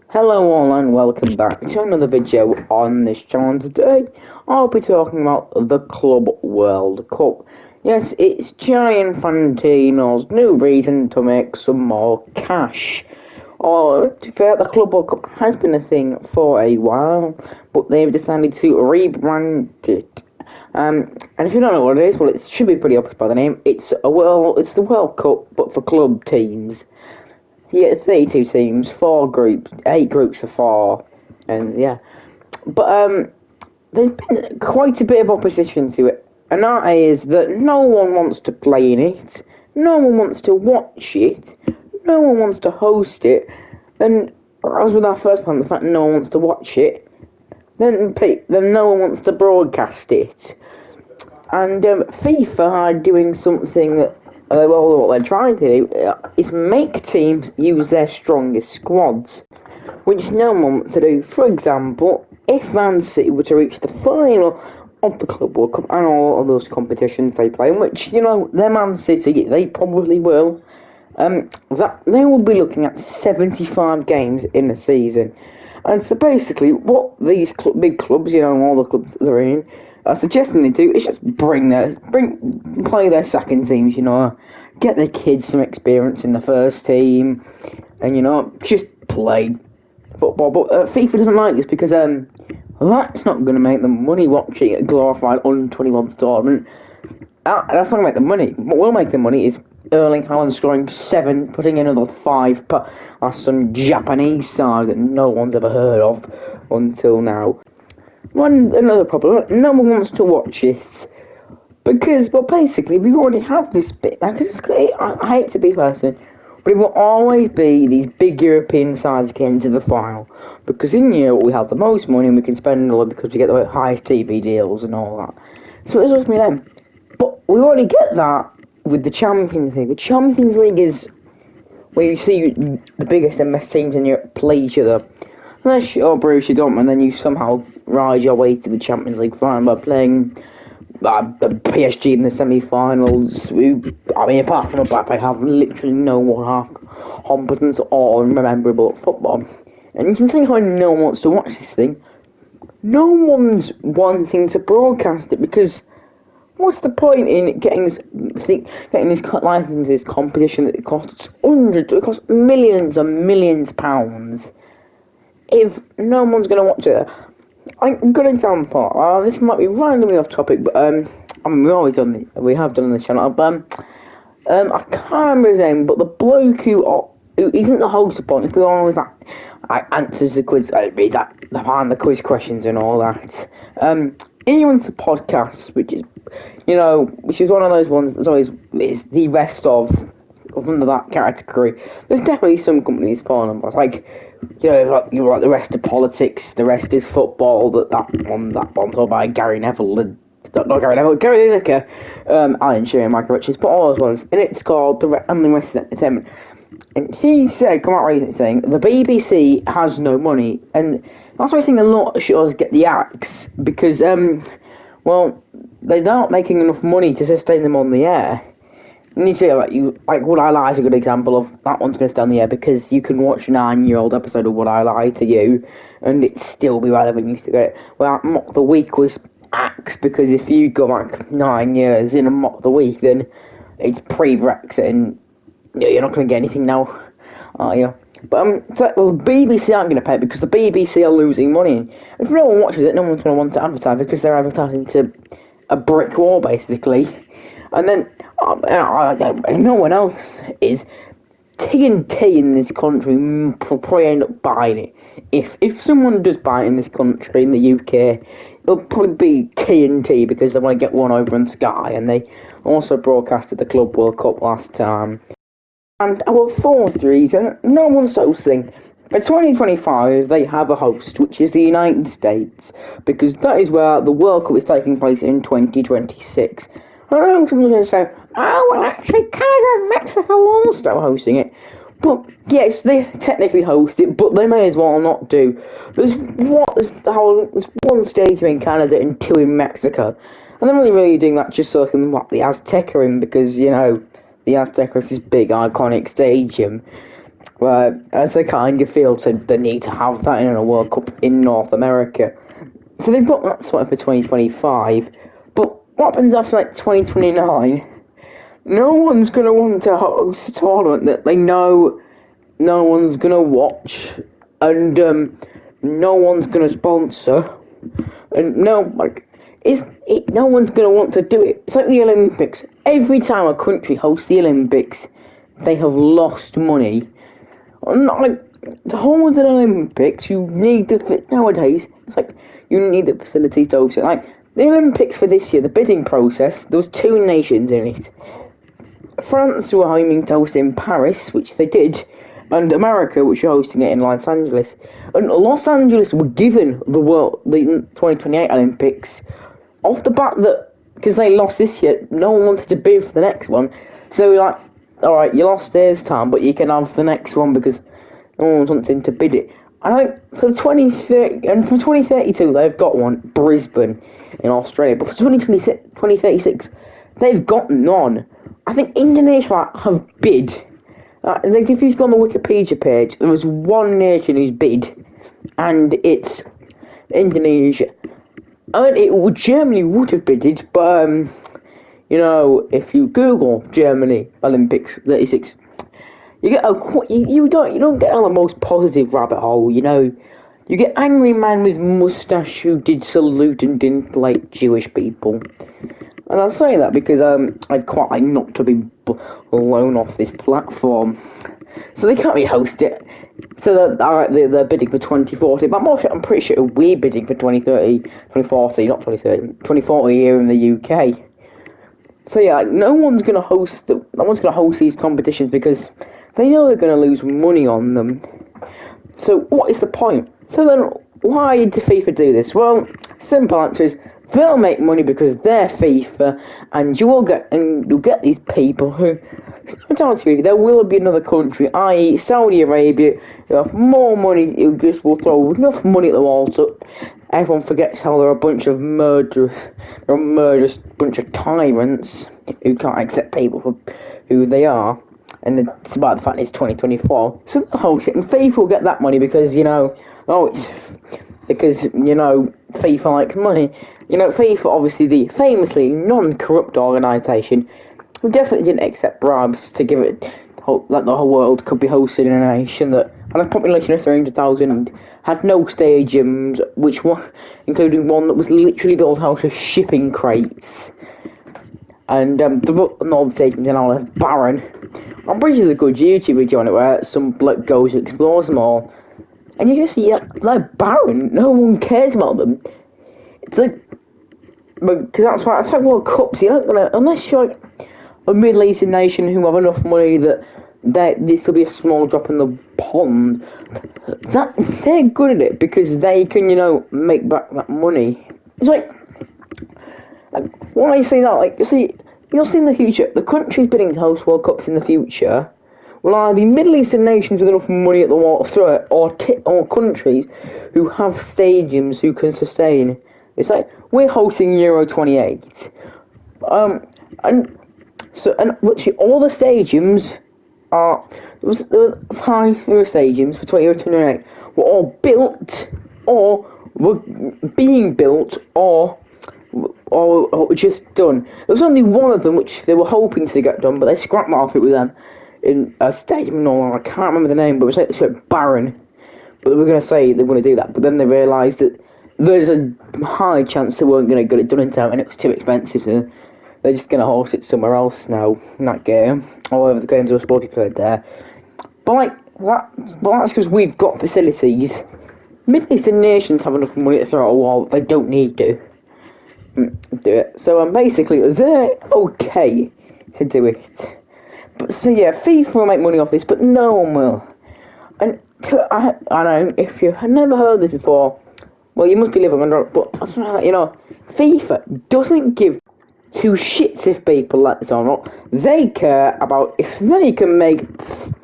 Hello all and welcome back to another video on this channel. Today I'll be talking about the Club World Cup. Yes, it's Giant Infantino's new reason to make some more cash. Or, to be fair, the Club World Cup has been a thing for a while, but they've decided to rebrand it. And if you don't know what it is, well, it should be pretty obvious by the name. It's the World Cup, but for club teams. Yeah, 32 teams, 4 groups, 8 groups of 4, and yeah. But there's been quite a bit of opposition to it, and that is that no one wants to play in it, no one wants to watch it, no one wants to host it, and as with our first point, the fact that no one wants to watch it, then no one wants to broadcast it. And FIFA are doing something that what they're trying to do is make teams use their strongest squads, which no one wants to do. For example, if Man City were to reach the final of the Club World Cup and all of those competitions they play, in which, they're Man City, they probably will, that they will be looking at 75 games in a season. And so basically, what these big clubs, all the clubs that they're in, are suggesting they do is just play their second teams, get their kids some experience in the first team, and just play football. But FIFA doesn't like this because that's not going to make them money watching a glorified under-21 tournament. That's not going to make them money. What will make them money is Erling Haaland scoring 7, putting in another 5 per some Japanese side that no one's ever heard of until now. Another problem, no one wants to watch this because, well, basically, we already have this bit. I hate to be person, but it will always be these big European sides getting to the final because in Europe we have the most money and we can spend all because we get the highest TV deals and all that. So it's just me then. But we already get that with the Champions League. The Champions League is where you see the biggest and best teams in Europe play each other. Unless you're Borussia Dortmund, then you somehow ride your way to the Champions League final by playing the PSG in the semi-finals. Apart from Mbappe, have literally no one half competence or memorable football. And you can see how no one wants to watch this thing. No one's wanting to broadcast it because what's the point in getting this license into this competition that it costs millions and millions of pounds if no one's going to watch it? A good example, this might be randomly off topic, but we have done on the channel, I can't remember his name, but the bloke who isn't the host upon it, but always answers the quiz, behind the quiz questions and all that, he runs a podcast, which is one of those ones that's always is the rest of under that category. There's definitely some companies falling on, like the rest of politics, the rest is football. That one told by Gary Neville, not Gary Neville, Gary Lineker, Alan Shearer, and Michael Richards, but all those ones, and it's called the rest is entertainment. And he said, come out recently saying the BBC has no money, and that's why I've seen a lot of shows get the axe because they're not making enough money to sustain them on the air. You need to feel like Would I Lie is a good example of that one's going to stay on the air because you can watch a 9-year-old episode of Would I Lie to You and it still be relevant. You still get it. Well, Mock the Week was axed because if you go back 9 years in a Mock the Week, then it's pre-Brexit and you're not going to get anything now, are you? But the BBC aren't going to pay it because the BBC are losing money. And if no one watches it, no one's going to want to advertise because they're advertising to a brick wall basically. And then no one else is. TNT in this country probably end up buying it. If someone does buy it in this country, in the UK, it'll probably be TNT because they want to get one over on Sky, and they also broadcasted the Club World Cup last time. And our fourth reason, no one's hosting. For 2025, they have a host, which is the United States, because that is where the World Cup is taking place in 2026. I know someone's going to say, actually, Canada and Mexico are also hosting it. But, yes, they technically host it, but they may as well not do. There's one stadium in Canada and 2 in Mexico. And they're only really doing that just so they can lock the Azteca in, because, the Azteca is this big, iconic stadium. as they kind of feel the need to have that in a World Cup in North America. So they've got that sorted for 2025. But what happens after like 2029? No one's going to want to host a tournament that they know no one's going to watch, and no one's going to sponsor, and no one's going to want to do it. It's like the Olympics. Every time a country hosts the Olympics, they have lost money. Not like to hold an Olympics, you need nowadays. It's like you need the facilities to host it. Like the Olympics for this year, the bidding process, there was 2 nations in it. France were aiming to host in Paris, which they did, and America, which are hosting it in Los Angeles. And Los Angeles were given the 2028 Olympics off the bat that, because they lost this year, no one wanted to bid for the next one. So they were like, alright, you lost this time, but you can have the next one because no one's wanting to bid it. I think for 2030, and for 2032 they've got one, Brisbane in Australia, but for 2036 they've got none. I think Indonesia have bid. Like if you've gone on the Wikipedia page, there was one nation who's bid, and it's Indonesia. I mean, Germany would have bidded, but if you Google Germany Olympics 36, you get you don't get on the most positive rabbit hole. You get angry man with mustache who did salute and didn't like Jewish people. And I'll say that because I'd quite like not to be blown off this platform. So they can't rehost it. So they're bidding for 2040. But I'm pretty sure we're bidding for 2030, 2040, not 2030, 2040 here in the UK. So yeah, no one's gonna host these competitions because they know they're gonna lose money on them. So what is the point? So then, why did FIFA do this? Well, simple answer is they'll make money because they're FIFA, and you'll get these people who, sometimes really, there will be another country, i.e. Saudi Arabia, who have more money, who just will throw enough money at the wall so everyone forgets how they're a bunch of murderous bunch of tyrants who can't accept people for who they are. And it's about the fact it's 2024. So they'll host it, and FIFA will get that money because, it's because, FIFA likes money. FIFA, obviously the famously non-corrupt organisation, who definitely didn't accept bribes to give it, that the whole world could be hosted in a nation that had a population of 300,000, had no stadiums, including one that was literally built out of shipping crates. And all the stadiums in all are barren. I'm pretty sure there's a good YouTube video on it where some bloke goes and explores them all. And you just see, they're barren, no one cares about them. It's like, because that's why, it's like World Cups, you're not gonna, unless you're like a Middle Eastern nation who have enough money that this could be a small drop in the pond, that they're good at it because they can, make back that money. It's like why I say that, you'll see in the future, the countries bidding to host World Cups in the future will either be Middle Eastern nations with enough money at the wall to throw it, or countries who have stadiums who can sustain. It's like, we're hosting Euro 28. And literally all the stadiums there was 5 Euro stadiums for Euro 28 were all built, or were being built, or just done. There was only one of them which they were hoping to get done, but they scrapped it off. It was in a stadium, I can't remember the name, but it was like barren. But they were going to say they were going to do that, but then they realised that there's a high chance they weren't going to get it done in time, and it was too expensive, so they're just going to host it somewhere else now, in that game, or whatever the games were supposed to be played there. But that's because we've got facilities. Middle Eastern nations have enough money to throw at a wall, they don't need to do it. So basically, they're okay to do it. But so yeah, FIFA will make money off this, but no one will. And I know, if you have never heard this before, well, you must be living under it, but FIFA doesn't give 2 shits if people like this or not. They care about if they can make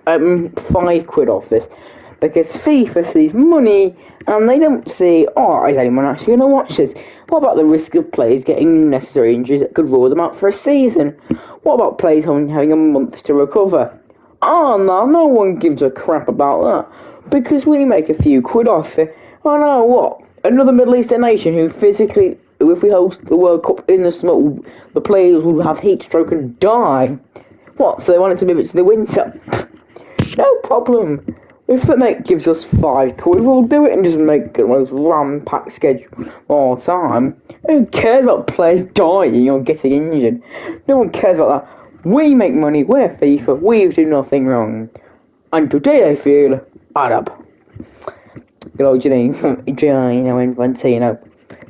£5 off this, because FIFA sees money and they don't see, is anyone actually going to watch this? What about the risk of players getting necessary injuries that could rule them out for a season? What about players having a month to recover? Oh no one gives a crap about that. Because we make a few quid off it. I know what? Another Middle Eastern nation who physically, if we host the World Cup in the smoke, the players will have heat stroke and die. What? So they want it to move it to the winter? No problem. If the mate gives us £5, we'll do it and just make the most ram-packed schedule all the time. Who cares about players dying or getting injured? No one cares about that. We make money, we're FIFA, we do nothing wrong. And today I feel Arab. Good old Gino Infantino.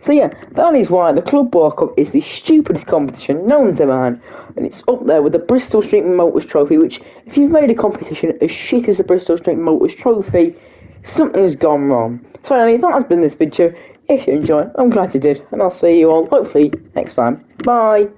So yeah, that is why the Club World Cup is the stupidest competition known to man, and it's up there with the Bristol Street Motors Trophy, which, if you've made a competition as shit as the Bristol Street Motors Trophy, something's gone wrong. So anyway, that has been this video. If you enjoyed, I'm glad you did, and I'll see you all, hopefully, next time. Bye!